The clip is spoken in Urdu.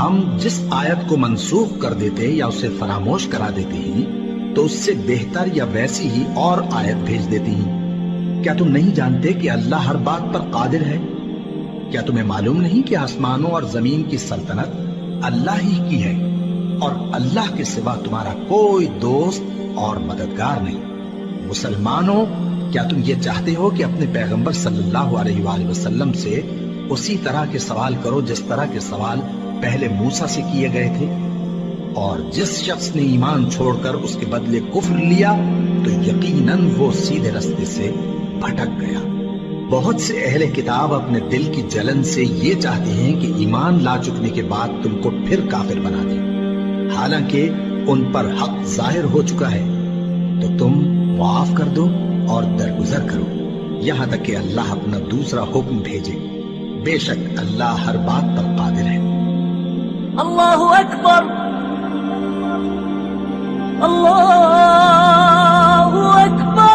ہم جس آیت کو منسوخ کر دیتے یا اسے فراموش کرا دیتے ہیں تو اس سے بہتر یا ویسی ہی اور آیت بھیج دیتی ہیں۔ کیا تم نہیں جانتے کہ اللہ ہر بات پر قادر ہے؟ کیا تمہیں معلوم نہیں کہ آسمانوں اور زمین کی سلطنت اللہ ہی کی ہے اور اللہ کے سوا تمہارا کوئی دوست اور مددگار نہیں؟ مسلمانوں، کیا تم یہ چاہتے ہو کہ اپنے پیغمبر صلی اللہ علیہ وآلہ وسلم سے اسی طرح کے سوال کرو جس طرح کے سوال پہلے موسیٰ سے کیے گئے تھے؟ اور جس شخص نے ایمان چھوڑ کر اس کے بدلے کفر لیا تو یقیناً وہ سیدھے رستے سے بھٹک گیا۔ بہت سے اہل کتاب اپنے دل کی جلن سے یہ چاہتے ہیں کہ ایمان لا چکنے کے بعد تم کو پھر کافر بنا دیں، حالانکہ ان پر حق ظاہر ہو چکا ہے۔ تو تم معاف کر دو اور درگزر کرو یہاں تک کہ اللہ اپنا دوسرا حکم بھیجے۔ بے شک اللہ ہر بات پر قادر ہے۔ اللہ اکبر، اللہ